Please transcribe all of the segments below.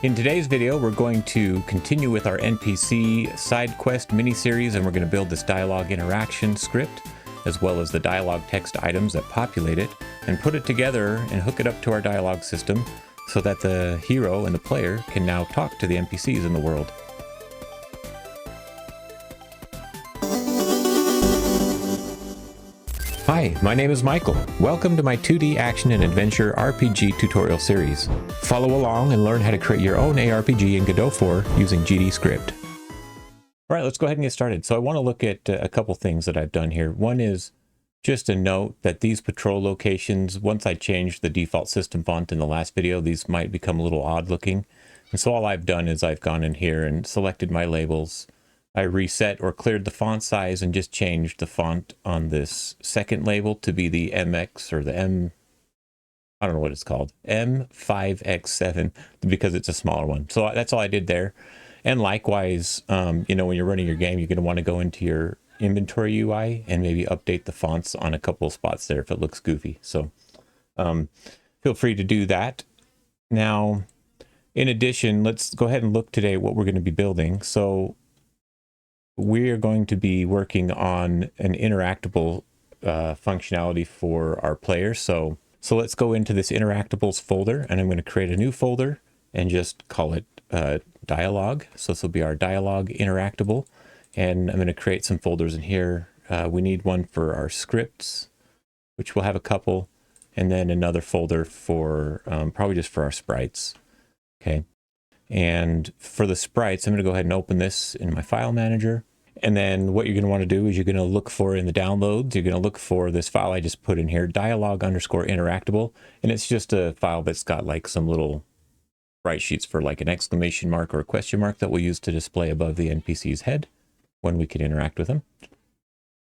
In today's video, we're going to continue with our NPC side quest mini-series, and we're going to build this dialogue interaction script, as well as the dialogue text items that populate it, and put it together and hook it up to our dialogue system so that the hero and the player can now talk to the NPCs in the world. Hi, my name is Michael. Welcome to my 2D action and adventure RPG tutorial series. Follow along and learn how to create your own ARPG in Godot 4 using GDScript. All right, let's go ahead and get started. So I want to look at a couple things that I've done here. One is just a note that these patrol locations, once I changed the default system font in the last video, these might become a little odd looking. And so all I've done is I've gone in here and selected my labels. I reset or cleared the font size and just changed the font on this second label to be the MX or the M, I don't know what it's called, M5X7, because it's a smaller one. So that's all I did there. And likewise, you know, when you're running your game, you're going to want to go into your inventory UI and maybe update the fonts on a couple of spots there if it looks goofy. So feel free to do that. Now, in addition, let's go ahead and look today what we're going to be building. So we are going to be working on an interactable functionality for our players. So let's go into this interactables folder, and I'm going to create a new folder and just call it dialogue. So this will be our dialogue interactable. And I'm going to create some folders in here. We need one for our scripts, which we'll have a couple, and then another folder for probably just for our sprites. Okay. And for the sprites, I'm going to go ahead and open this in my file manager. And then what you're going to want to do is you're going to look for in the downloads, you're going to look for this file I just put in here, dialog_interactable. And it's just a file that's got like some little sprite sheets for like an exclamation mark or a question mark that we'll use to display above the NPC's head when we can interact with them.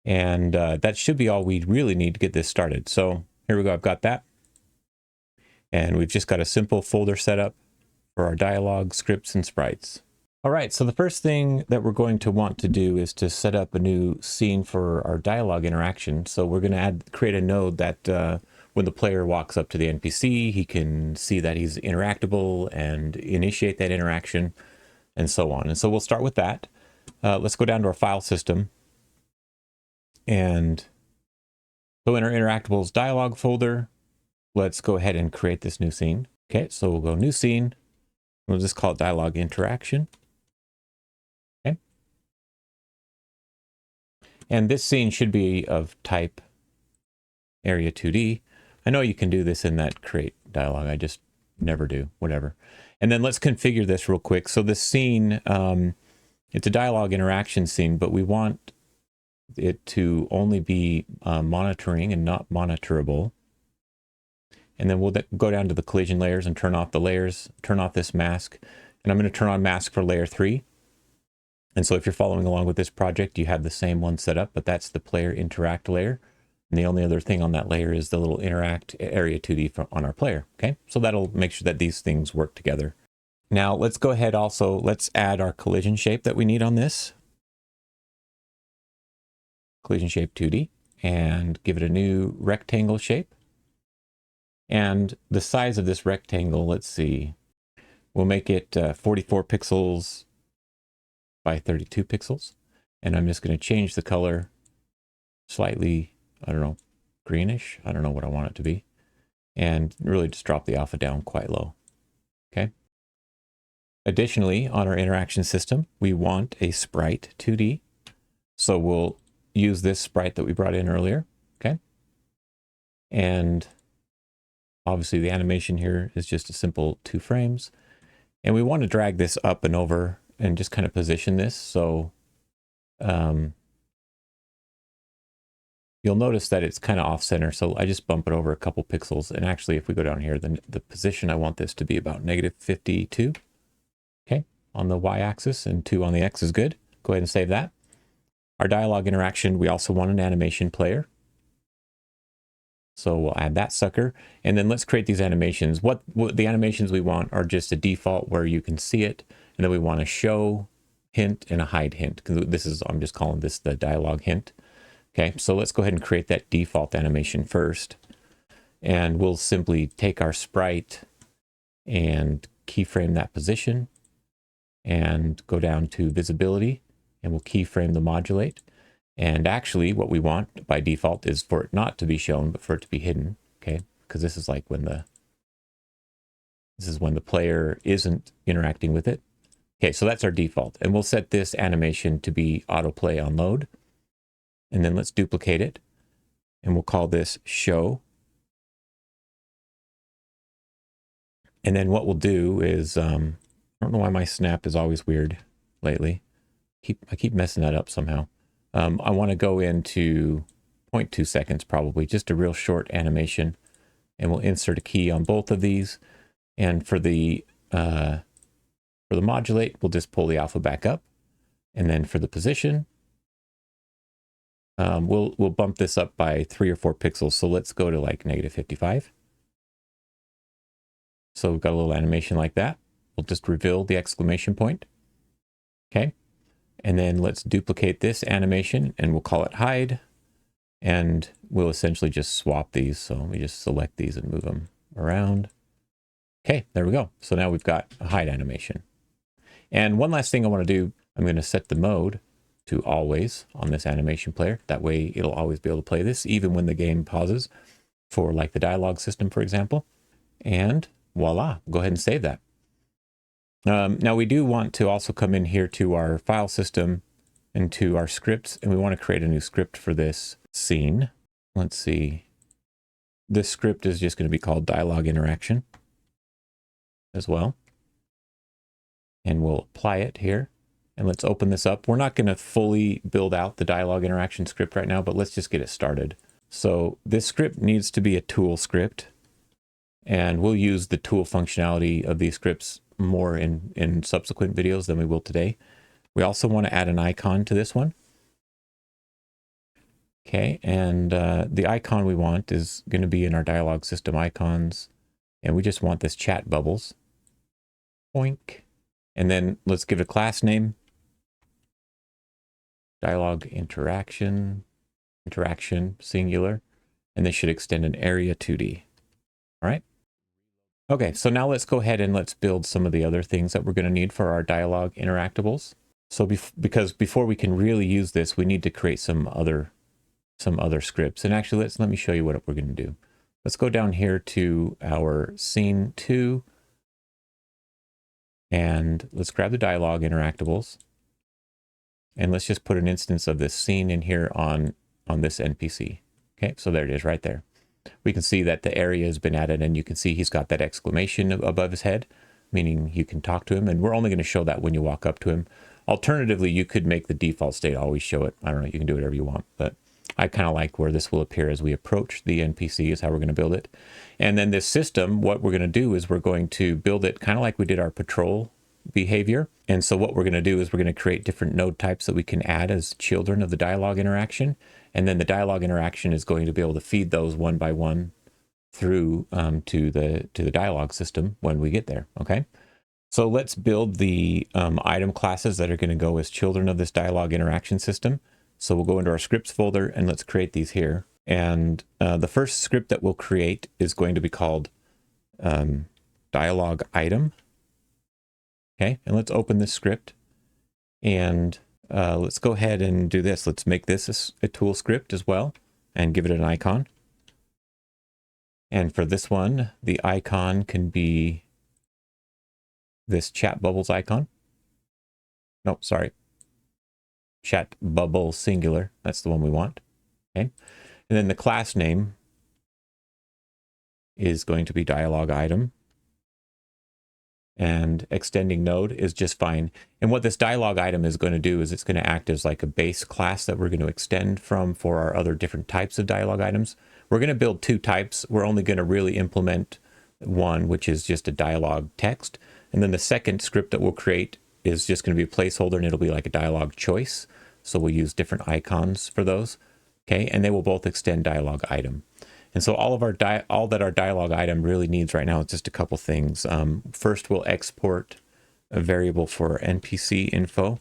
And that should be all we really need to get this started. So here we go, I've got that. And we've just got a simple folder set up for our dialogue, scripts, and sprites. All right, so the first thing that we're going to want to do is to set up a new scene for our dialogue interaction. So we're going to create a node that when the player walks up to the NPC, he can see that he's interactable and initiate that interaction and so on. And so we'll start with that. Let's go down to our file system. And so in our interactables dialog folder, let's go ahead and create this new scene. Okay, so we'll go new scene. We'll just call it dialog interaction. Okay. And this scene should be of type area 2D. I know you can do this in that create dialog. I just never do, whatever. And then let's configure this real quick. So this scene, it's a dialog interaction scene, but we want it to only be monitoring and not monitorable. And then we'll go down to the collision layers and turn off the layers, turn off this mask. And I'm going to turn on mask for layer 3. And so if you're following along with this project, you have the same one set up, but that's the player interact layer. And the only other thing on that layer is the little interact area 2D on our player. Okay, so that'll make sure that these things work together. Now let's go ahead also, let's add our collision shape that we need on this. Collision shape 2D, and give it a new rectangle shape. And the size of this rectangle, let's see, we'll make it 44 pixels by 32 pixels. And I'm just going to change the color slightly, I don't know, greenish. I don't know what I want it to be. And really just drop the alpha down quite low. Okay. Additionally, on our interaction system, we want a sprite 2D. So we'll use this sprite that we brought in earlier. Okay. And obviously the animation here is just a simple 2 frames. And we want to drag this up and over and just kind of position this. So you'll notice that it's kind of off center. So I just bump it over a couple pixels. And actually, if we go down here, then the position, I want this to be about -52. Okay, on the y-axis, and 2 on the x is good. Go ahead and save that. Our dialogue interaction, we also want an animation player. So we'll add that sucker. And then let's create these animations. What the animations we want are just a default where you can see it. And then we want a show hint and a hide hint. Because this is, I'm just calling this the dialogue hint. Okay, so let's go ahead and create that default animation first. And we'll simply take our sprite and keyframe that position and go down to visibility, and we'll keyframe the modulate. And actually what we want by default is for it not to be shown, but for it to be hidden, okay? Because this is like when the player isn't interacting with it. Okay, so that's our default. And we'll set this animation to be autoplay on load. And then let's duplicate it. And we'll call this show. And then what we'll do is, I don't know why my snap is always weird lately. I keep messing that up somehow. I want to go into 0.2 seconds probably, just a real short animation. And we'll insert a key on both of these. And for the modulate, we'll just pull the alpha back up. And then for the position, we'll bump this up by 3 or 4 pixels. So let's go to like -55. So we've got a little animation like that. We'll just reveal the exclamation point. Okay. And then let's duplicate this animation and we'll call it hide. And we'll essentially just swap these. So we just select these and move them around. Okay, there we go. So now we've got a hide animation. And one last thing I want to do, I'm going to set the mode to always on this animation player. That way it'll always be able to play this even when the game pauses for like the dialogue system, for example. And voila, go ahead and save that. Now we do want to also come in here to our file system and to our scripts, and we want to create a new script for this scene. Let's see. This script is just going to be called Dialog Interaction as well. And we'll apply it here. And let's open this up. We're not going to fully build out the dialog interaction script right now, but let's just get it started. So this script needs to be a tool script. And we'll use the tool functionality of these scripts more in subsequent videos than we will today. We also want to add an icon to this one. Okay, and the icon we want is going to be in our dialog system icons. And we just want this chat bubbles. Boink. And then let's give it a class name. Dialog interaction singular. And this should extend an area 2D. All right. Okay, so now let's go ahead and let's build some of the other things that we're going to need for our dialog interactables. So because before we can really use this, we need to create some other scripts. And actually, let me show you what we're going to do. Let's go down here to our scene 2. And let's grab the dialog interactables. And let's just put an instance of this scene in here on this NPC. Okay, so there it is right there. We can see that the area has been added, and you can see he's got that exclamation above his head, meaning you can talk to him. And we're only going to show that when you walk up to him. Alternatively, you could make the default state always show it. I don't know, you can do whatever you want, but I kind of like where this will appear as we approach the NPC is how we're going to build it. And then this system, what we're going to do is we're going to build it kind of like we did our patrol behavior. And so what we're going to do is we're going to create different node types that we can add as children of the dialog interaction. And then the dialog interaction is going to be able to feed those one by one through to the dialog system when we get there. Okay. So let's build the item classes that are going to go as children of this dialog interaction system. So we'll go into our scripts folder and let's create these here. And the first script that we'll create is going to be called DialogItem. Okay, and let's open this script and let's go ahead and do this. Let's make this a tool script as well and give it an icon. And for this one, the icon can be this chat bubbles icon. No, sorry. Chat bubble singular. That's the one we want. Okay. And then the class name is going to be DialogItem. And extending node is just fine. And what this DialogItem is going to do is it's going to act as like a base class that we're going to extend from for our other different types of dialog items. We're going to build 2 types. We're only going to really implement one, which is just a DialogText. And then the second script that we'll create is just going to be a placeholder, and it'll be like a DialogChoice. So we'll use different icons for those. Okay, and they will both extend DialogItem. And so all that our DialogItem really needs right now is just a couple things. First, we'll export a variable for NPC info.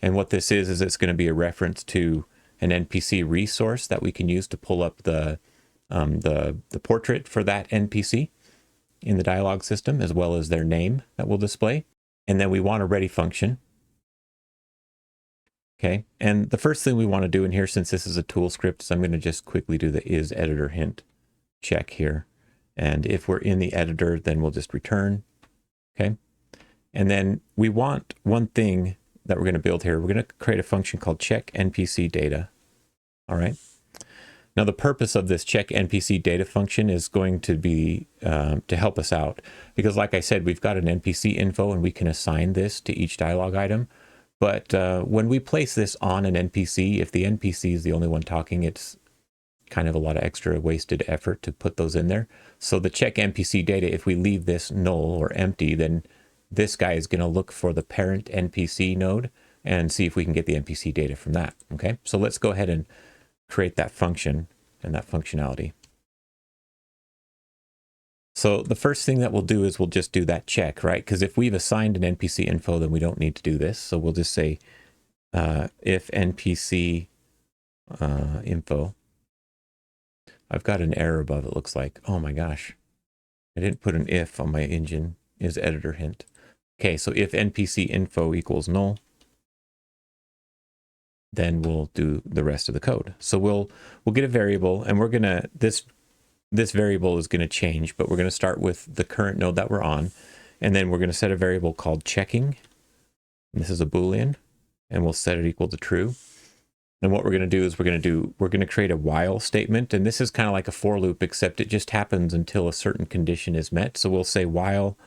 And what this is it's going to be a reference to an NPC resource that we can use to pull up the portrait for that NPC. in the dialog system, as well as their name that we'll display. And then we want a ready function. Okay, and the first thing we want to do in here, since this is a tool script, is I'm going to just quickly do the is editor hint check here. And if we're in the editor, then we'll just return. Okay, and then we want one thing that we're going to build here. We're going to create a function called check NPC data. All right. Now the purpose of this check NPC data function is going to be to help us out, because like I said, we've got an NPC info and we can assign this to each dialog item. But when we place this on an NPC, if the NPC is the only one talking, it's kind of a lot of extra wasted effort to put those in there. So the check NPC data, if we leave this null or empty, then this guy is going to look for the parent NPC node and see if we can get the NPC data from that. Okay, so let's go ahead and create that function and that functionality. So the first thing that we'll do is we'll just do that check, right? Because if we've assigned an NPC info, then we don't need to do this. So we'll just say if NPC info. I've got an error above, it looks like. Oh my gosh. I didn't put an if on my engine is editor hint. Okay, so if NPC info equals null, then we'll do the rest of the code. So we'll get a variable, and we're gonna this variable is going to change, but we're going to start with the current node that we're on, and then we're going to set a variable called checking. And this is a Boolean, and we'll set it equal to true. And what we're going to do is we're going to create a while statement, and this is kind of like a for loop, except it just happens until a certain condition is met. So we'll say while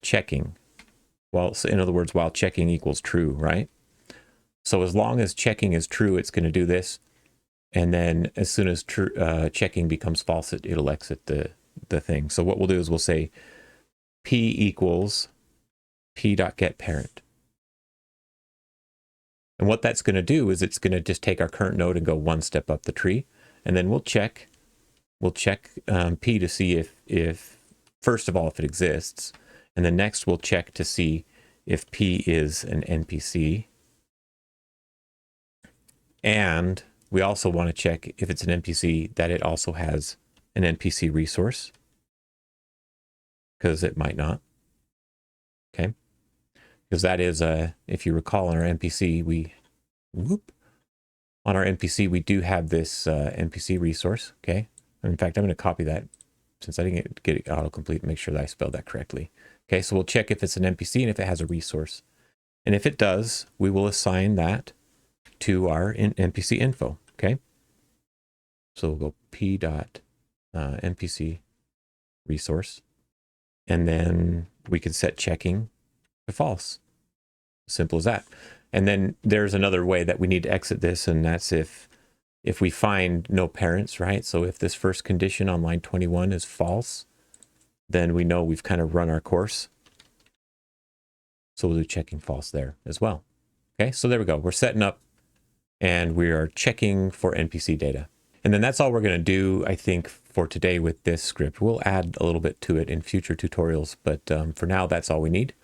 checking, so in other words, while checking equals true, right? So as long as checking is true, it's going to do this. And then as soon as checking becomes false, it'll exit the thing. So what we'll do is we'll say p equals p.getParent. And what that's going to do is it's going to just take our current node and go one step up the tree. And then we'll check p to see if first of all, if it exists. And then next we'll check to see if p is an NPC. And we also want to check if it's an NPC that it also has an NPC resource, because it might not. Okay, because that is if you recall, on our NPC we do have this NPC resource. Okay, in fact, I'm going to copy that since I didn't get it autocomplete. Make sure that I spelled that correctly. Okay, so we'll check if it's an NPC and if it has a resource, and if it does, we will assign that to our NPC info. Okay, so we'll go p.npc resource, and then we can set checking to false. Simple as that. And then there's another way that we need to exit this, and that's if we find no parents, right? So if this first condition on line 21 is false, then we know we've kind of run our course. So we'll do checking false there as well. Okay, so there we go. We're setting up and we are checking for NPC data. And then that's all we're going to do, I think, for today with this script. We'll add a little bit to it in future tutorials, but for now, that's all we need.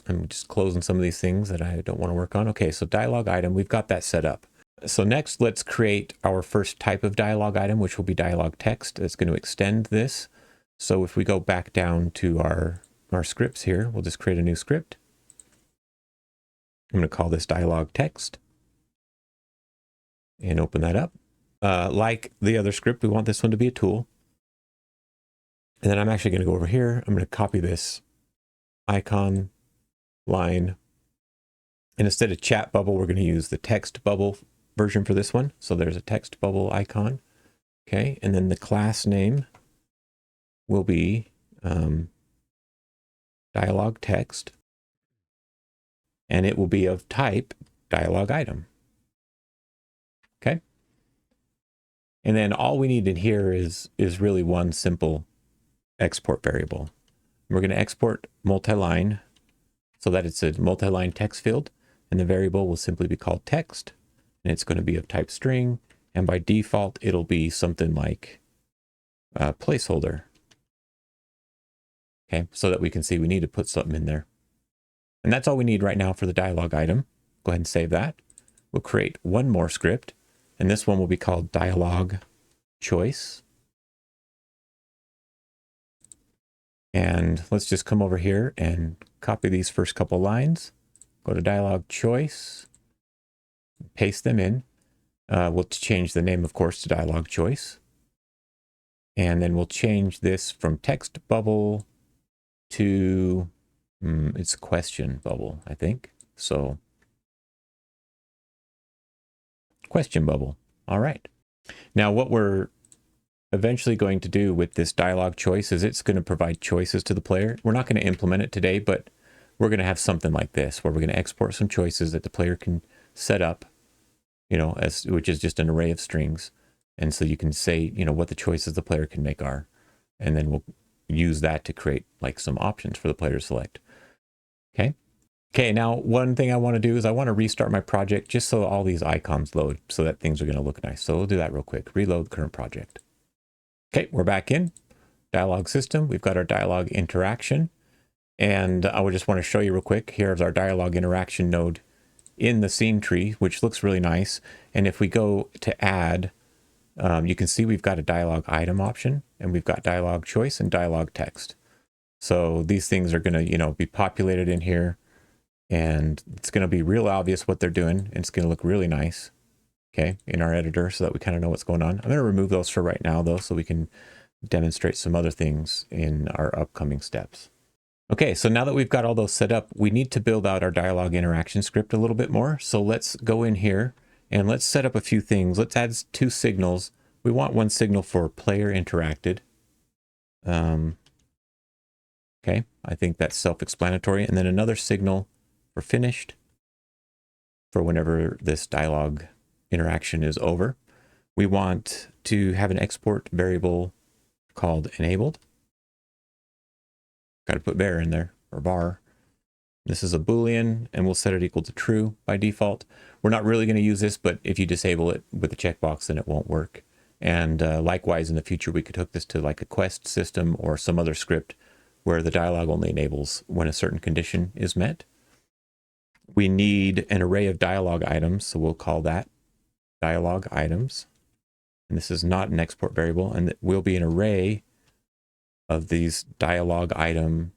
I'm just closing some of these things that I don't want to work on. Okay, so dialog item, we've got that set up. So next, let's create our first type of dialog item, which will be DialogText. That's going to extend this. So if we go back down to our scripts here, we'll just create a new script. I'm going to call this DialogText. And open that up. Like the other script, we want this one to be a tool. And then I'm actually going to go over here. I'm going to copy this icon line. And instead of chat bubble, we're going to use the text bubble version for this one. So there's a text bubble icon. Okay. And then the class name will be DialogText. And it will be of type DialogItem. Okay. And then all we need in here is really one simple export variable. We're going to export multi-line so that it's a multi-line text field, and the variable will simply be called text, and it's going to be of type string, and by default it'll be something like placeholder. Okay, so that we can see we need to put something in there. And that's all we need right now for the dialog item. Go ahead and save that. We'll create one more script, and this one will be called DialogChoice. And let's just come over here and copy these first couple lines. Go to DialogChoice, paste them in. We'll change the name, of course, to DialogChoice. And then we'll change this from text bubble to, it's question bubble, I think. So, question bubble. All right. Now, what we're eventually going to do with this DialogChoice is it's going to provide choices to the player. We're not going to implement it today, but we're going to have something like this, where we're going to export some choices that the player can set up, you know, which is just an array of strings. And so you can say, you know, what the choices the player can make are, and then we'll use that to create like some options for the player to select. Okay. Okay, now one thing I want to do is I want to restart my project just so all these icons load so that things are going to look nice. So we'll do that real quick. Reload current project. Okay, we're back in Dialog System. We've got our Dialog Interaction. And I would just want to show you real quick. Here's our Dialog Interaction node in the scene tree, which looks really nice. And if we go to add, you can see we've got a DialogItem option, and we've got DialogChoice and DialogText. So these things are going to, you know, be populated in here, and it's going to be real obvious what they're doing, and it's going to look really nice, okay, in our editor, so that we kind of know what's going on. I'm going to remove those for right now, though, so we can demonstrate some other things in our upcoming steps. Okay, so now that we've got all those set up, we need to build out our dialog interaction script a little bit more. So let's go in here and let's set up a few things. Let's add 2 signals. We want one signal for player interacted. Okay, I think that's self-explanatory. And then another signal for finished, for whenever this dialog interaction is over. We want to have an export variable called enabled. Got to put var in there, or var. This is a Boolean, and we'll set it equal to true by default. We're not really going to use this, but if you disable it with the checkbox, then it won't work. And likewise, in the future, we could hook this to like a quest system or some other script where the dialog only enables when a certain condition is met. We need an array of dialog items, so we'll call that dialog items. And this is not an export variable, and it will be an array of these dialog item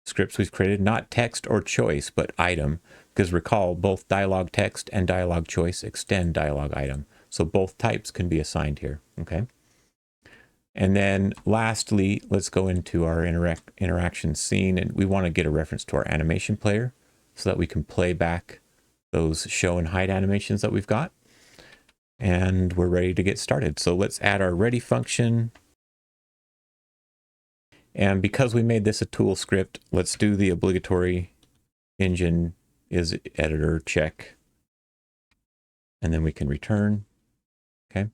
scripts we've created, not text or choice, but item, because recall both DialogText and DialogChoice extend dialog item. So both types can be assigned here, okay? And then lastly, let's go into our interaction scene, and we want to get a reference to our animation player so that we can play back those show and hide animations that we've got. And we're ready to get started. So let's add our ready function. And because we made this a tool script, let's do the obligatory engine is editor check. And then we can return, okay?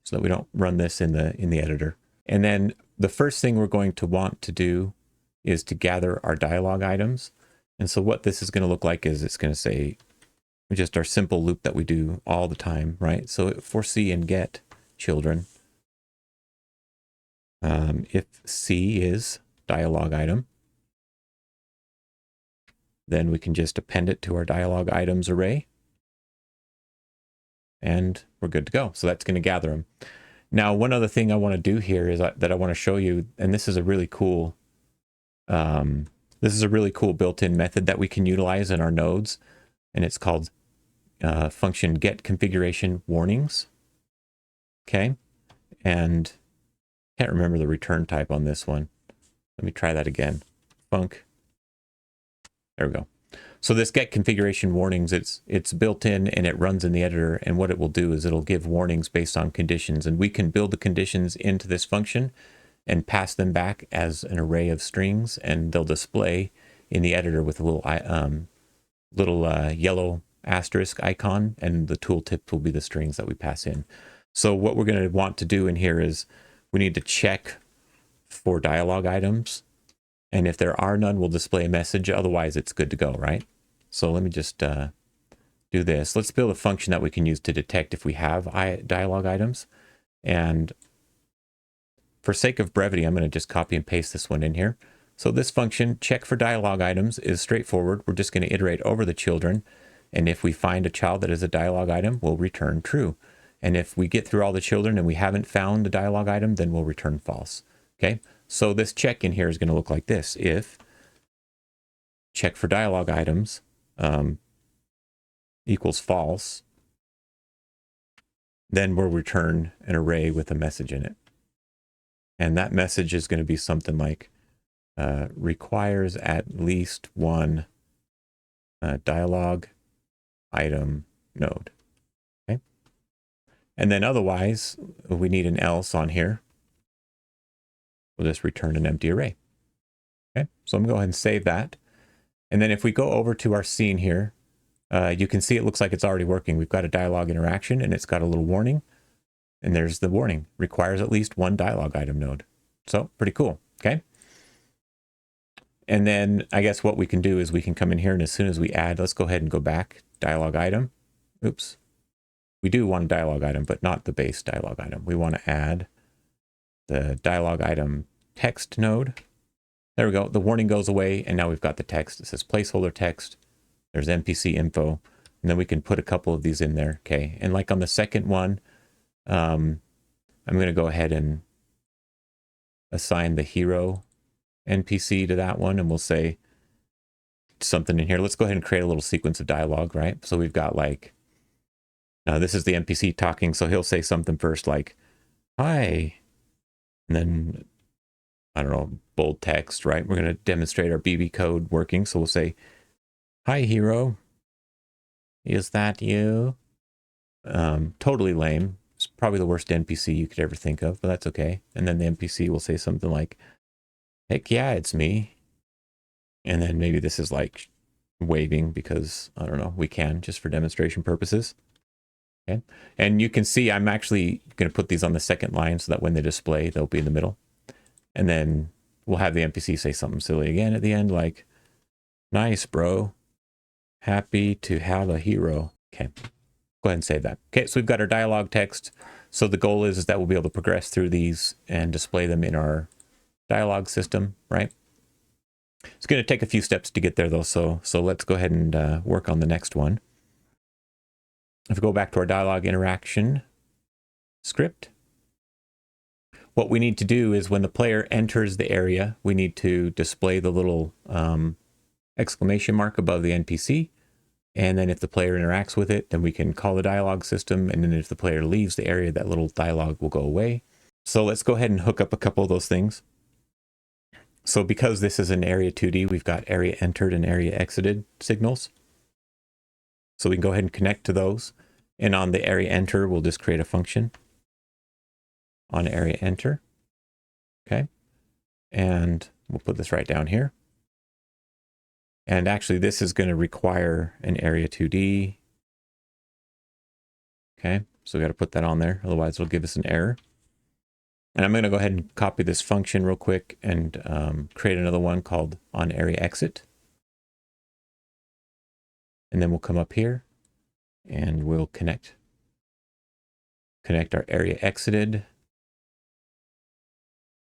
So that we don't run this in the editor. And then the first thing we're going to want to do is to gather our dialog items. And so what this is going to look like is it's going to say just our simple loop that we do all the time, right? So for C and get children, if C is dialog item, then we can just append it to our dialog items array, and we're good to go. So that's going to gather them. Now, one other thing I want to do here is that I want to show you, and this is a really cool, built-in method that we can utilize in our nodes, and it's called function get configuration warnings. Okay, and can't remember the return type on this one. Let me try that again. Func. There we go. So this get configuration warnings, it's built in and it runs in the editor, and what it will do is it'll give warnings based on conditions, and we can build the conditions into this function and pass them back as an array of strings, and they'll display in the editor with a little yellow asterisk icon, and the tooltip will be the strings that we pass in. So what we're going to want to do in here is we need to check for dialog items, and if there are none, we'll display a message. Otherwise, it's good to go, right? So let me just do this. Let's build a function that we can use to detect if we have dialog items. And for sake of brevity, I'm going to just copy and paste this one in here. So this function, check for dialog items, is straightforward. We're just going to iterate over the children. And if we find a child that is a dialog item, we'll return true. And if we get through all the children and we haven't found the dialog item, then we'll return false. Okay, So this check in here is going to look like this. If check for dialog items equals false, then we'll return an array with a message in it. And that message is going to be something like requires at least one dialog item node. Okay. And then otherwise, we need an else on here. We'll just return an empty array. Okay. So I'm going to go ahead and save that. And then if we go over to our scene here, you can see it looks like it's already working. We've got a dialog interaction and it's got a little warning. And there's the warning, requires at least one dialog item node. So pretty cool, okay? And then I guess what we can do is we can come in here and as soon as we add, let's go ahead and go back, dialog item. Oops. We do want a dialog item, but not the base dialog item. We want to add the dialog item text node. There we go. The warning goes away and now we've got the text. It says placeholder text. There's NPC info. And then we can put a couple of these in there, okay? And like on the second one, I'm going to go ahead and assign the hero NPC to that one, and we'll say something in here. Let's go ahead and create a little sequence of dialogue, right? So we've got like, this is the NPC talking, so he'll say something first like, hi, and then, I don't know, bold text, right? We're going to demonstrate our BB code working, so we'll say, hi, hero. Is that you? Totally lame. It's probably the worst NPC you could ever think of, but that's okay. And then the NPC will say something like, heck yeah, it's me. And then maybe this is like waving because, I don't know, we can just for demonstration purposes. Okay. And you can see I'm actually going to put these on the second line so that when they display, they'll be in the middle. And then we'll have the NPC say something silly again at the end, like, nice, bro. Happy to have a hero. Okay. Go ahead and save that. Okay, so we've got our dialog text. So the goal is that we'll be able to progress through these and display them in our dialog system, right? It's going to take a few steps to get there though, so let's go ahead and work on the next one. If we go back to our dialog interaction script, what we need to do is when the player enters the area, we need to display the little exclamation mark above the NPC. And then if the player interacts with it, then we can call the dialog system. And then if the player leaves the area, that little dialog will go away. So let's go ahead and hook up a couple of those things. So because this is an area 2D, we've got area entered and area exited signals. So we can go ahead and connect to those. And on the area enter, we'll just create a function on area enter. Okay. And we'll put this right down here. And actually, this is going to require an area 2D. Okay, so we got to put that on there. Otherwise, it'll give us an error. And I'm going to go ahead and copy this function real quick and create another one called onAreaExit. And then we'll come up here and we'll connect our area exited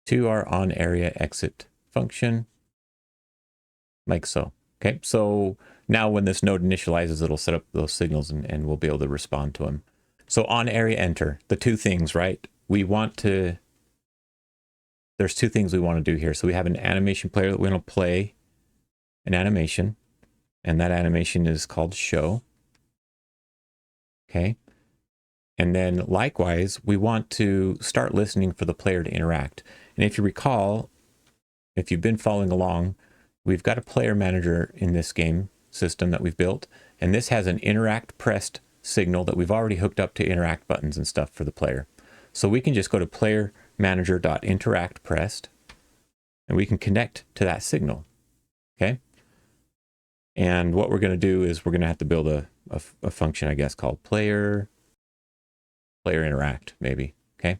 to our onAreaExit function, like so. Okay, so now when this node initializes, it'll set up those signals and we'll be able to respond to them. So on area enter, the two things, right? There's two things we want to do here. So we have an animation player that we want to play an animation, and that animation is called show. Okay. And then likewise, we want to start listening for the player to interact. And if you recall, if you've been following along, we've got a player manager in this game system that we've built, and this has an interact pressed signal that we've already hooked up to interact buttons and stuff for the player. So we can just go to player manager.interact pressed, and we can connect to that signal. Okay. And what we're going to do is we're going to have to build a function, I guess, called player interact, maybe. Okay.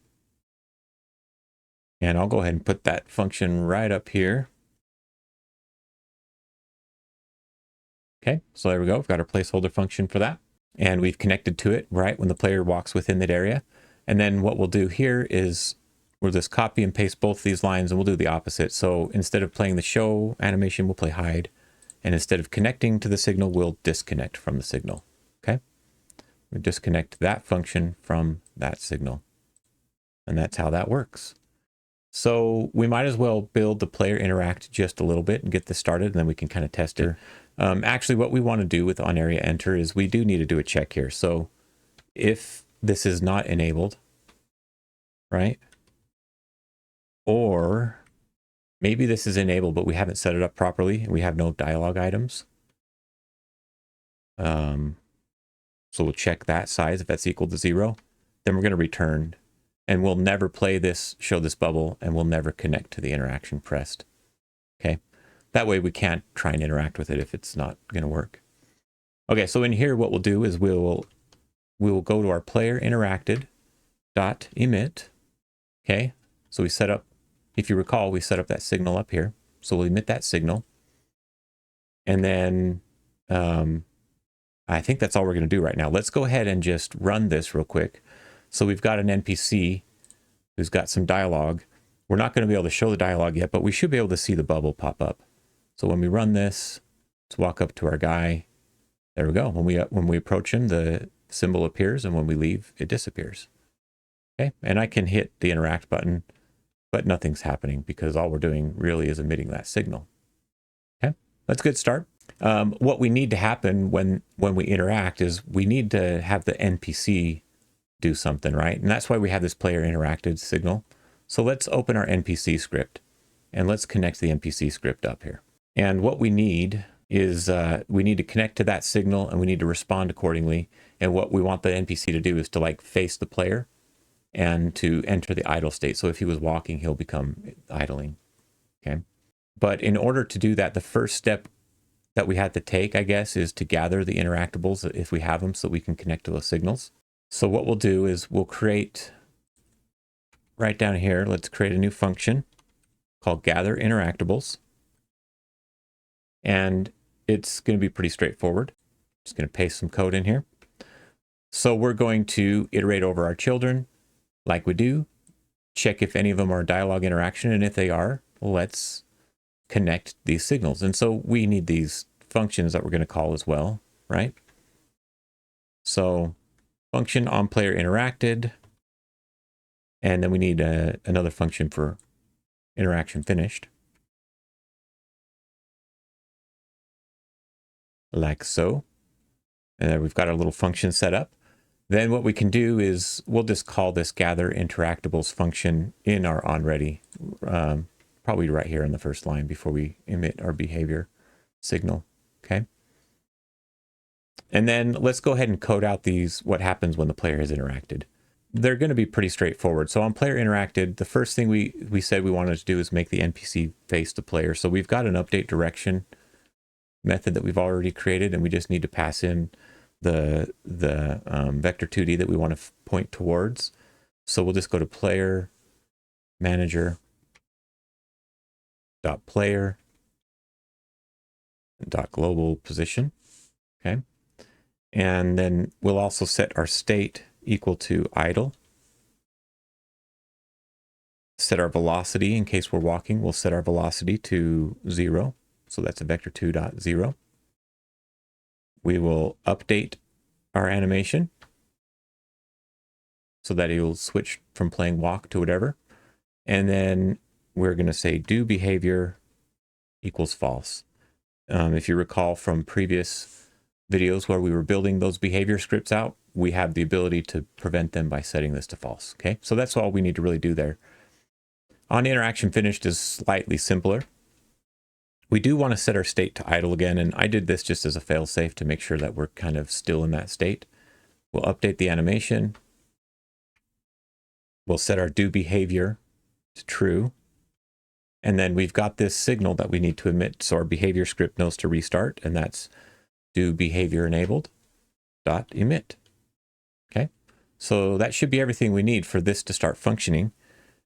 And I'll go ahead and put that function right up here. Okay, so there we go. We've got our placeholder function for that. And we've connected to it, right, when the player walks within that area. And then what we'll do here is we'll just copy and paste both these lines and we'll do the opposite. So instead of playing the show animation, we'll play hide. And instead of connecting to the signal, we'll disconnect from the signal. Okay, we disconnect that function from that signal. And that's how that works. So we might as well build the player interact just a little bit and get this started, and then we can kind of test it. Actually, what we want to do with on area enter is we do need to do a check here. So if this is not enabled, right? Or maybe this is enabled, but we haven't set it up properly and we have no dialog items. So we'll check that size. If that's equal to 0, then we're going to return, and we'll never play this, show this bubble, and we'll never connect to the interaction pressed. Okay. That way we can't try and interact with it if it's not going to work. Okay. So in here, what we'll do is we will go to our player interacted dot emit. Okay. So we set up, if you recall, we set up that signal up here. So we'll emit that signal. And then, I think that's all we're going to do right now. Let's go ahead and just run this real quick. So we've got an NPC who's got some dialogue. We're not going to be able to show the dialogue yet, but we should be able to see the bubble pop up. So when we run this, let's walk up to our guy. There we go. When we approach him, the symbol appears, and when we leave, it disappears. Okay, and I can hit the interact button, but nothing's happening because all we're doing really is emitting that signal. Okay, that's a good start. What we need to happen when we interact is we need to have the NPC do something, right? And that's why we have this player interacted signal. So let's open our NPC script and let's connect the NPC script up here. And what we need is we need to connect to that signal, and we need to respond accordingly. And what we want the NPC to do is to like face the player and to enter the idle state. So if he was walking, he'll become idling. Okay. But in order to do that, the first step that we had to take, I guess, is to gather the interactables if we have them, so we can connect to those signals. So what we'll do is we'll create, right down here, let's create a new function called gather interactables. And it's going to be pretty straightforward. Just going to paste some code in here. So we're going to iterate over our children like we do, check if any of them are dialog interaction, and if they are, let's connect these signals. And so we need these functions that we're going to call as well, right? So function on player interacted, and then we need another function for interaction finished, like so. And then we've got our little function set up. Then what we can do is we'll just call this gather interactables function in our onReady, probably right here in the first line before we emit our behavior signal. Okay. And then let's go ahead and code out what happens when the player has interacted. They're going to be pretty straightforward. So on player interacted, the first thing we said we wanted to do is make the NPC face the player. So we've got an update direction method that we've already created, and we just need to pass in the vector 2D that we want to point towards. So we'll just go to player manager dot player dot global position. Okay. And then we'll also set our state equal to idle. Set our velocity in case we're walking. We'll set our velocity to 0. So that's a vector 2.0. We will update our animation so that it will switch from playing walk to whatever. And then we're going to say do behavior equals false. If you recall from previous videos where we were building those behavior scripts out, we have the ability to prevent them by setting this to false. Okay, so that's all we need to really do there. On interaction finished is slightly simpler. We do want to set our state to idle again, and I did this just as a fail-safe to make sure that we're kind of still in that state. We'll update the animation. We'll set our do behavior to true. And then we've got this signal that we need to emit, so our behavior script knows to restart, and that's do behavior enabled dot emit. Okay, so that should be everything we need for this to start functioning.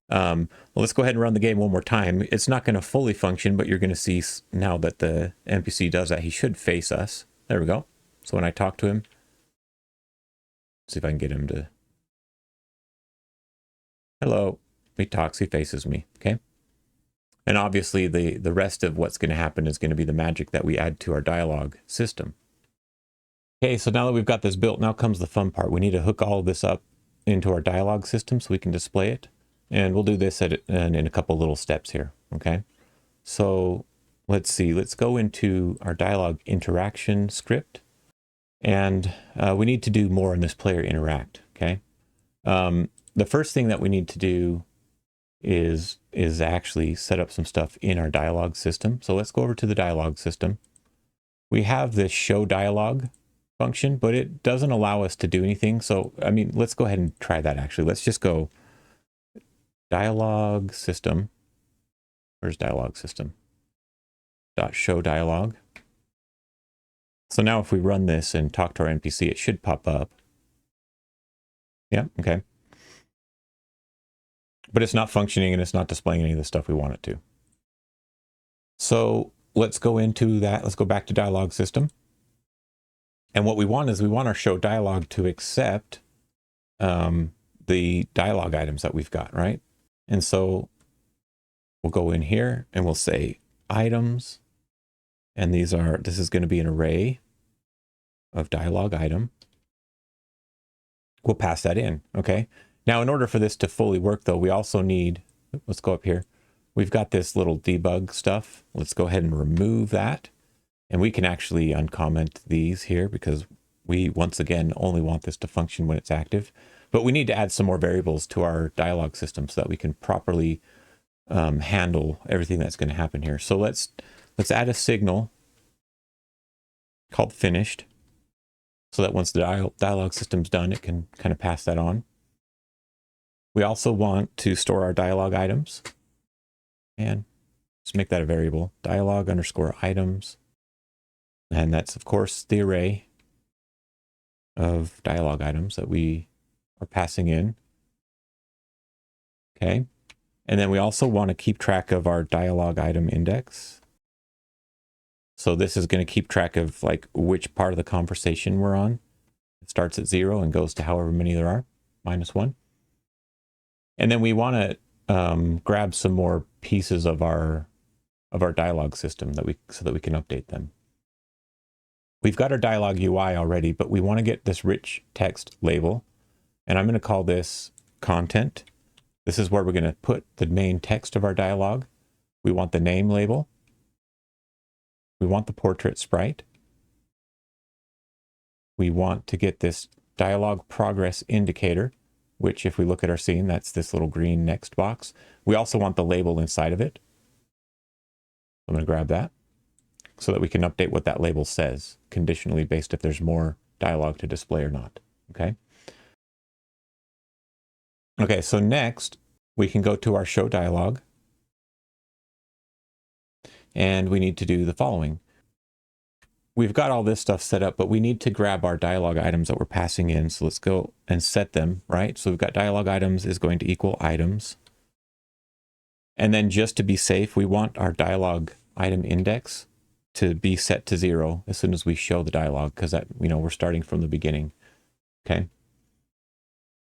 Well, let's go ahead and run the game one more time. It's not going to fully function, but you're going to see now that the NPC does that, he should face us. There we go. So when I talk to him, let's see if I can get him to, hello, he talks, he faces me. Okay. And obviously the rest of what's going to happen is going to be the magic that we add to our dialog system. Okay, so now that we've got this built, now comes the fun part. We need to hook all of this up into our dialog system so we can display it. And we'll do this in a couple little steps here, okay? So let's see, let's go into our dialog interaction script. And we need to do more in this player interact, okay? The first thing that we need to do is actually set up some stuff in our dialog system. So let's go over to the dialog system. We have this show dialog function, but it doesn't allow us to do anything. So, I mean, let's go ahead and try that actually. Let's just go dialog system. Where's dialog system? .show dialog. So now if we run this and talk to our NPC, it should pop up. Yeah, okay. But it's not functioning and it's not displaying any of the stuff we want it to. So let's go into that. Let's go back to dialog system. And what we want is we want our show dialog to accept the dialog items that we've got, right? And so we'll go in here and we'll say items. And this is going to be an array of dialog item. We'll pass that in, okay? Now, in order for this to fully work, though, we also need, let's go up here. We've got this little debug stuff. Let's go ahead and remove that. And we can actually uncomment these here because we, once again, only want this to function when it's active. But we need to add some more variables to our dialog system so that we can properly handle everything that's going to happen here. So let's add a signal called finished so that once the dialog system's done, it can kind of pass that on. We also want to store our dialog items, and just make that a variable, dialog_items. And that's, of course, the array of dialog items that we are passing in. Okay. And then we also want to keep track of our dialog item index. So this is going to keep track of like which part of the conversation we're on. It starts at 0 and goes to however many there are, -1. And then we want to grab some more pieces of our dialog system so that we can update them. We've got our dialog UI already, but we want to get this rich text label, and I'm going to call this content. This is where we're going to put the main text of our dialog. We want the name label. We want the portrait sprite. We want to get this dialog progress indicator, which if we look at our scene, that's this little green next box. We also want the label inside of it. I'm going to grab that so that we can update what that label says, conditionally based if there's more dialogue to display or not, okay? Okay, so next we can go to our show dialog and we need to do the following. We've got all this stuff set up, but we need to grab our dialog items that we're passing in. So let's go and set them, right? So we've got dialog items is going to equal items. And then just to be safe, we want our dialog item index to be set to 0 as soon as we show the dialog, because that, we're starting from the beginning. Okay.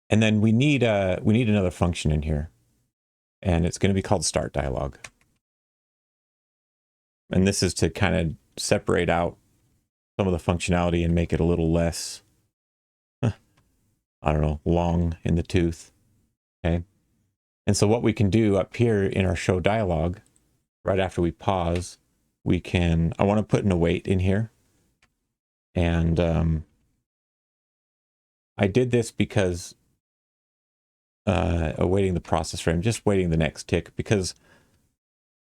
And then we need another function in here, and it's going to be called start dialog. And this is to kind of separate out some of the functionality and make it a little less, I don't know, long in the tooth. Okay. And so what we can do up here in our show dialog, right after we pause, I want to put an await in here. And I did this because awaiting the process frame, just waiting the next tick, because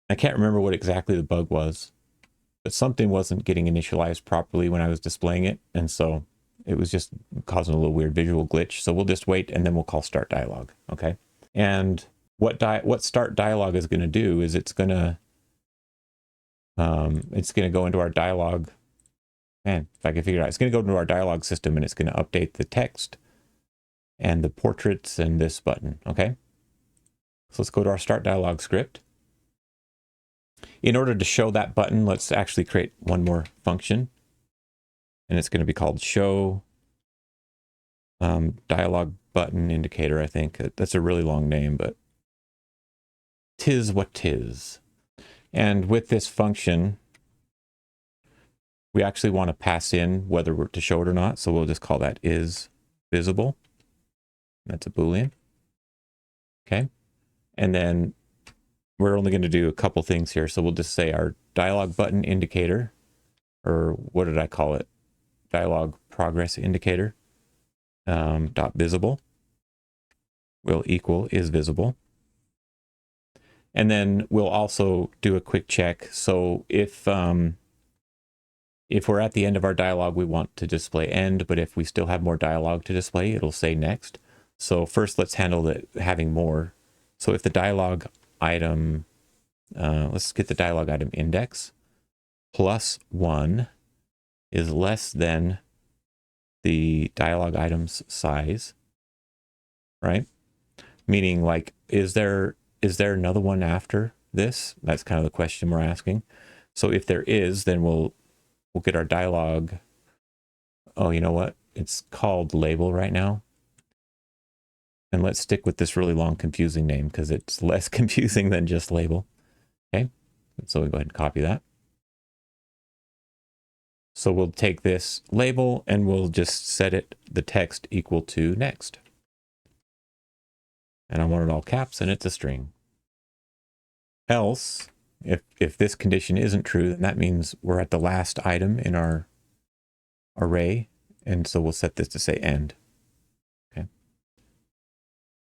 I can't remember what exactly the bug was, but something wasn't getting initialized properly when I was displaying it. And so it was just causing a little weird visual glitch. So we'll just wait and then we'll call start dialog. Okay. And what start dialog is going to do is it's going to go into our dialog. Man, if I can figure it out, it's going to go into our dialog system and it's going to update the text and the portraits and this button. Okay. So let's go to our start dialog script. In order to show that button, let's actually create one more function, and it's going to be called show dialog button indicator. I think that's a really long name, but tis what tis. And with this function, we actually want to pass in whether we're to show it or not. So we'll just call that is visible. That's a Boolean. Okay. And then we're only going to do a couple things here. So we'll just say our dialog button indicator, or what did I call it? Dialog progress indicator, dot visible will equal is visible. And then we'll also do a quick check. So if we're at the end of our dialog, we want to display end, but if we still have more dialog to display, it'll say next. So first let's handle having more. So if the dialog item, let's get the dialog item index plus 1 is less than the dialog item's size, right? Meaning, like, is there another one after this? That's kind of the question we're asking. So if there is, then we'll get our dialog. Oh, you know what? It's called label right now. And let's stick with this really long, confusing name because it's less confusing than just label. Okay, so we'll go ahead and copy that. So we'll take this label and we'll just set it, the text equal to next. And I want it all caps and it's a string. Else, if this condition isn't true, then that means we're at the last item in our array. And so we'll set this to say end. Okay.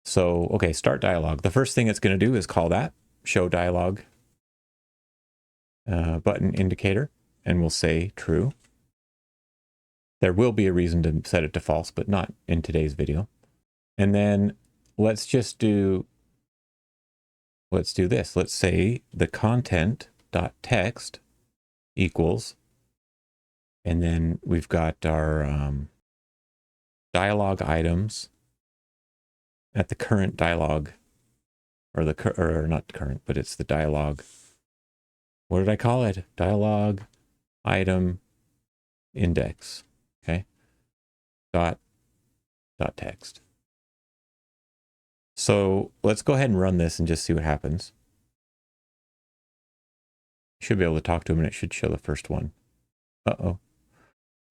So, okay, start dialog. The first thing it's going to do is call that show dialog button indicator, and we'll say true. There will be a reason to set it to false, but not in today's video. And then let's just do this. Let's say the content.text equals, and then we've got our dialog items at the current dialog, or not current, but it's the dialog. What did I call it? Dialog item index. Okay. Dot text. So let's go ahead and run this and just see what happens. Should be able to talk to him and it should show the first one. Uh-oh.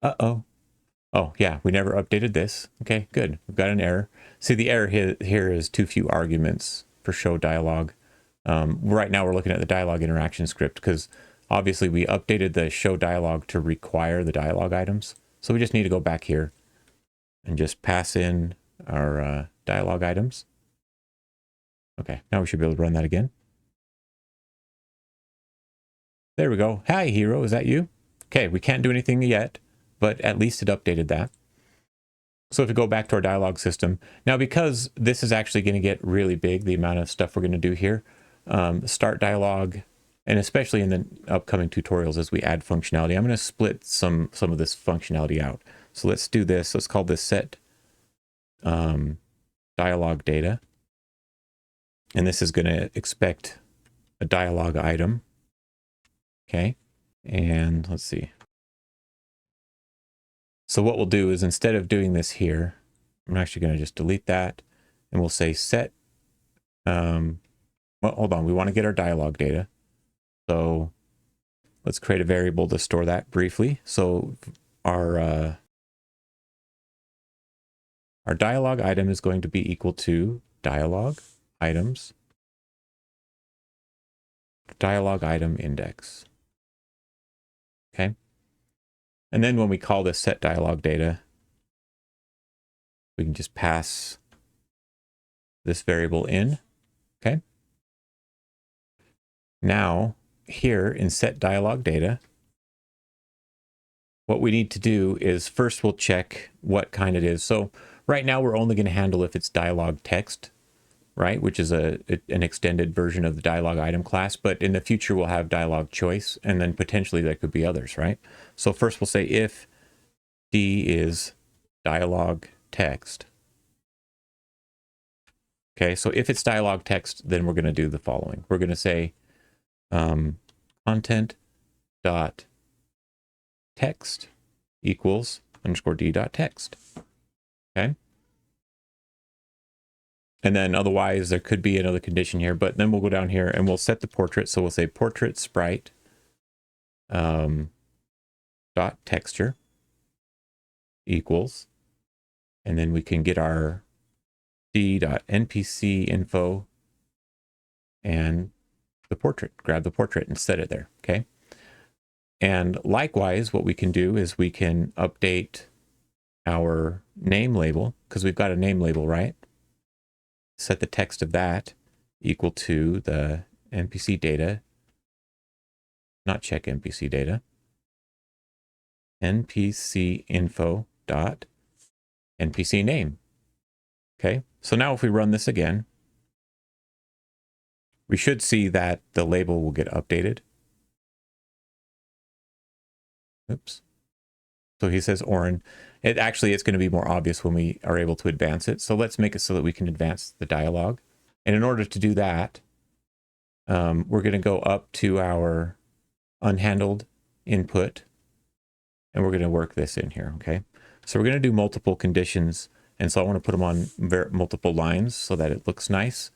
Uh-oh. Oh, yeah, we never updated this. Okay, good. We've got an error. See, the error here is too few arguments for show dialog. Right now we're looking at the dialog interaction script because obviously we updated the show dialog to require the dialog items. So we just need to go back here and just pass in our dialog items. Okay, now we should be able to run that again. There we go. Hi, hero, is that you? Okay, we can't do anything yet, but at least it updated that. So if we go back to our dialog system, now because this is actually going to get really big, the amount of stuff we're going to do here, start dialog, and especially in the upcoming tutorials as we add functionality, I'm going to split some of this functionality out. So let's do this. Let's call this set dialog data. And this is going to expect a dialog item. Okay. And let's see. So what we'll do is instead of doing this here, I'm actually going to just delete that and we'll say set. Well, hold on. We want to get our dialog data. So let's create a variable to store that briefly. So our dialog item is going to be equal to dialog items, dialog item index. Okay. And then when we call this set dialog data, we can just pass this variable in. Okay. Now here in set dialog data, what we need to do is first we'll check what kind it is. So right now we're only going to handle if it's DialogText, right? Which is an extended version of the dialog item class, but in the future we'll have DialogChoice, and then potentially there could be others, right? So first we'll say if D is DialogText. Okay, so if it's DialogText, then we're going to do the following. We're going to say content.text equals underscore D.text. Okay. And then otherwise there could be another condition here, but then we'll go down here and we'll set the portrait. So we'll say portrait sprite dot texture equals, and then we can get our d.npc info and the portrait, grab the portrait and set it there, okay? And likewise, what we can do is we can update our name label, because we've got a name label, right? Set the text of that equal to the NPC data, not check NPC data, NPC info dot NPC name. Okay, so now if we run this again, we should see that the label will get updated. Oops. So he says Oren. It's going to be more obvious when we are able to advance it. So let's make it so that we can advance the dialogue. And in order to do that, we're going to go up to our unhandled input, and we're going to work this in here, okay? So we're going to do multiple conditions, and so I want to put them on multiple lines so that it looks nice.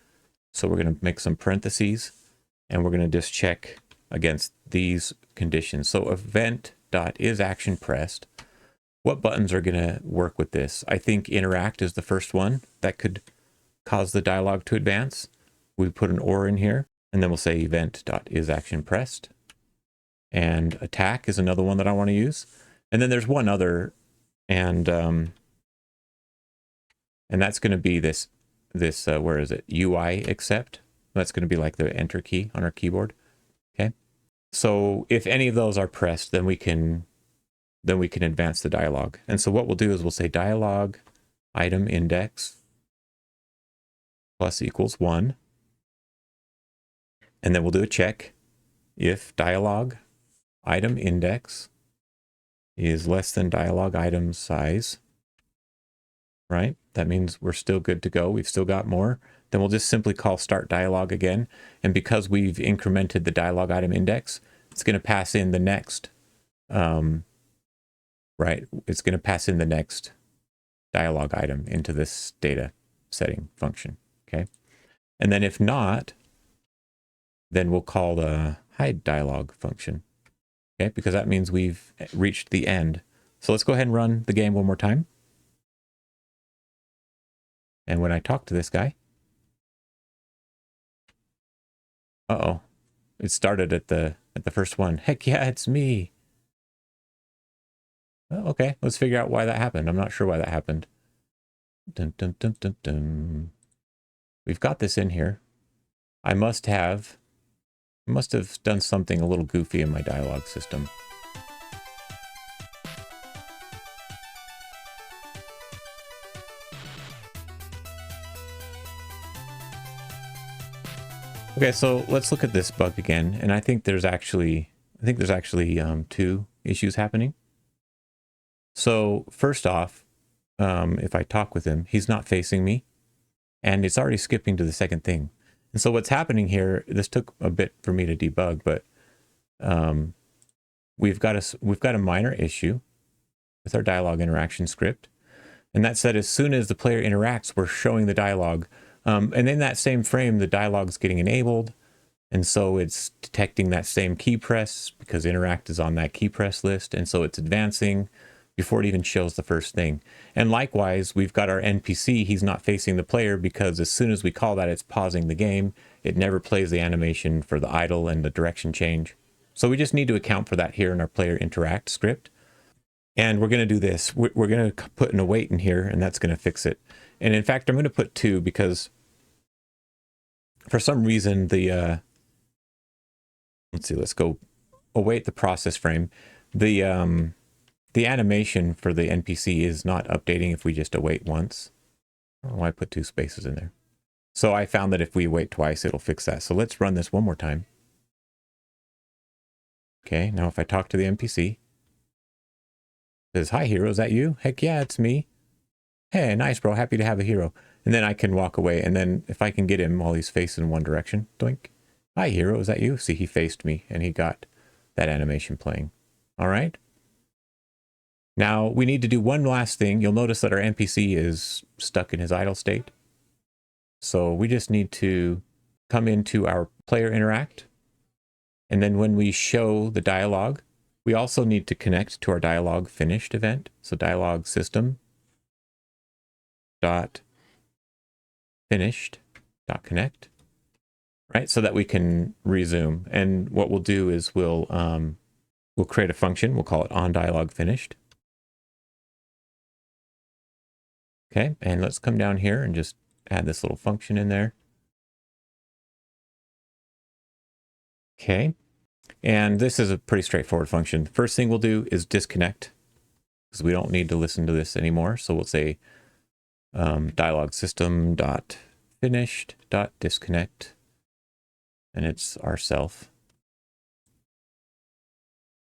So we're going to make some parentheses, and we're going to just check against these conditions. So event.isActionPressed. What buttons are going to work with this? I think interact is the first one that could cause the dialogue to advance. We put an or in here, and then we'll say event.isActionPressed. And attack is another one that I want to use. And then there's one other, and that's going to be this where is it? UI accept. That's going to be like the enter key on our keyboard. Okay. So if any of those are pressed, then we can advance the dialogue. And so what we'll do is we'll say dialog item index plus equals 1. And then we'll do a check if dialog item index is less than dialog item size, right? That means we're still good to go. We've still got more. Then we'll just simply call start dialog again. And because we've incremented the dialog item index, it's going to pass in the next, right? It's going to pass in the next dialog item into this data setting function, okay? And then if not, then we'll call the hide dialog function, okay? Because that means we've reached the end. So let's go ahead and run the game one more time. And when I talk to this guy, uh-oh, it started at the first one. Heck yeah, it's me. Oh, okay, let's figure out why that happened. I'm not sure why that happened. Dun, dun, dun, dun, dun. We've got this in here. I must have done something a little goofy in my dialog system. Okay, so let's look at this bug again, and I think there's actually two issues happening. So first off, if I talk with him, he's not facing me, and it's already skipping to the second thing. And so what's happening here, this took a bit for me to debug, but we've got a minor issue with our dialog interaction script. And that said, as soon as the player interacts, we're showing the dialogue. And in that same frame, the dialogue's getting enabled. And so it's detecting that same key press because interact is on that key press list. And so it's advancing before it even shows the first thing. And likewise, we've got our NPC. He's not facing the player because as soon as we call that, it's pausing the game. It never plays the animation for the idle and the direction change. So we just need to account for that here in our player interact script. And we're going to do this. We're going to put an await in here, and that's going to fix it. And in fact, I'm going to put 2 because for some reason the let's see, let's go await the process frame. The animation for the NPC is not updating if we just await once. I don't know why I put 2 spaces in there. So I found that if we wait twice, it'll fix that. So let's run this one more time. Okay, now if I talk to the NPC, it says, "Hi hero, is that you? Heck yeah, it's me. Hey, nice bro, happy to have a hero." And then I can walk away, and then if I can get him while he's facing one direction, doink. "Hi hero, is that you?" See, he faced me and he got that animation playing. All right. Now we need to do one last thing. You'll notice that our NPC is stuck in his idle state. So we just need to come into our player interact. And then when we show the dialogue, we also need to connect to our dialog finished event. So dialog system dot finished dot connect. right? So that we can resume. And what we'll do is we'll create a function. We'll call it onDialogFinished. Okay, and let's come down here and just add this little function in there. Okay, and this is a pretty straightforward function. The first thing we'll do is disconnect, because we don't need to listen to this anymore. So we'll say dialog system dot finished dot disconnect, and it's ourself.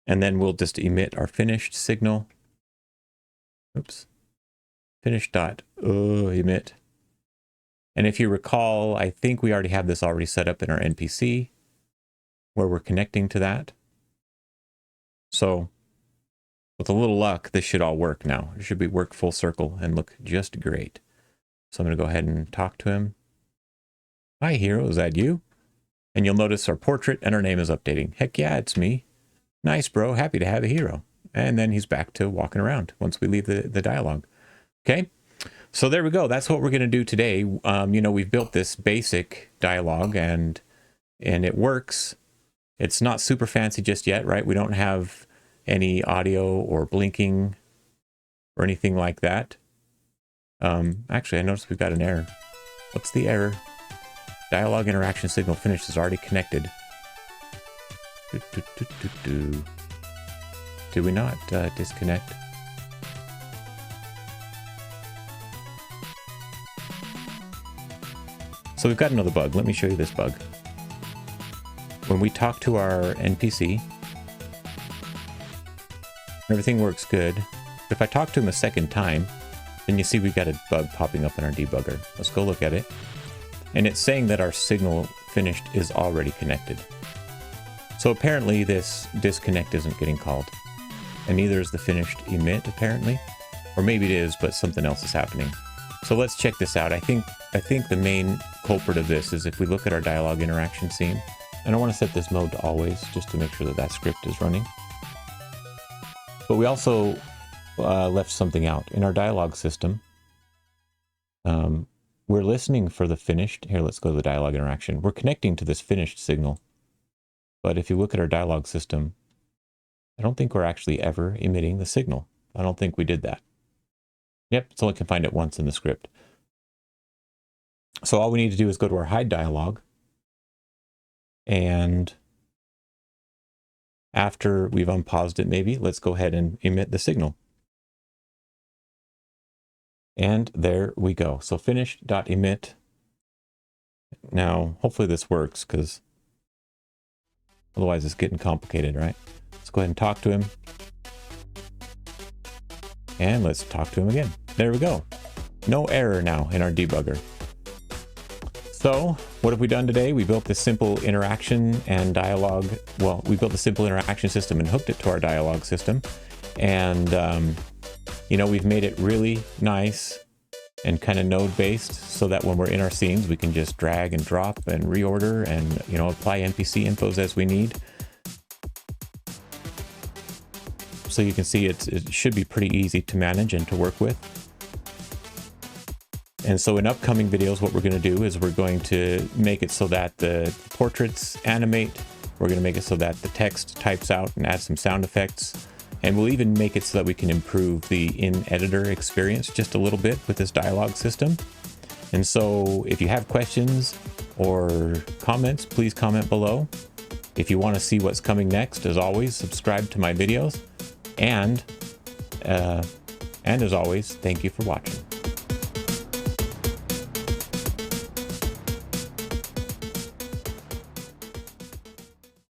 And then we'll just emit our finished signal. Oops. Finish dot emit. And if you recall, I think we already have this already set up in our NPC where we're connecting to that. So with a little luck, this should all work now. It should be work full circle and look just great. So I'm going to go ahead and talk to him. Hi, hero. Is that you? And you'll notice our portrait and our name is updating. Heck yeah, it's me. Nice, bro. Happy to have a hero. And then he's back to walking around once we leave the dialogue. Okay. So there we go. That's what we're going to do today. You know, we've built this basic dialogue and it works. It's not super fancy just yet, right? We don't have any audio or blinking or anything like that. Actually, I noticed we've got an error. What's the error? Dialog interaction signal finished is already connected. Did we not disconnect? So we've got another bug. Let me show you this bug. When we talk to our NPC, everything works good. But if I talk to him a second time, then you see we've got a bug popping up in our debugger. Let's go look at it. And it's saying that our signal finished is already connected. So apparently this disconnect isn't getting called. And neither is the finished emit, apparently. Or maybe it is, but something else is happening. So let's check this out. I think the main culprit of this is if we look at our dialog interaction scene, and I want to set this mode to always just to make sure that that script is running. But we also left something out in our dialog system. We're listening for the finished. Here, let's go to the dialog interaction. We're connecting to this finished signal. But if you look at our dialog system, I don't think we're actually ever emitting the signal. I don't think we did that. Yep, it's only confined it once in the script. So all we need to do is go to our hide dialog. And after we've unpaused it maybe, let's go ahead and emit the signal. And there we go. So finish.emit. Now, hopefully this works, because otherwise it's getting complicated, right? Let's go ahead and talk to him. And let's talk to him again. There we go. No error now in our debugger. So what have we done today? We built this simple interaction and dialogue. Well, we built a simple interaction system and hooked it to our dialogue system. And, you know, we've made it really nice and kind of node based so that when we're in our scenes, we can just drag and drop and reorder and, you know, apply NPC infos as we need. So you can see it should be pretty easy to manage and to work with. And so in upcoming videos, what we're going to do is we're going to make it so that the portraits animate. We're going to make it so that the text types out and add some sound effects. And we'll even make it so that we can improve the in-editor experience just a little bit with this dialogue system. And so if you have questions or comments, please comment below. If you want to see what's coming next, as always, subscribe to my videos. And as always, thank you for watching.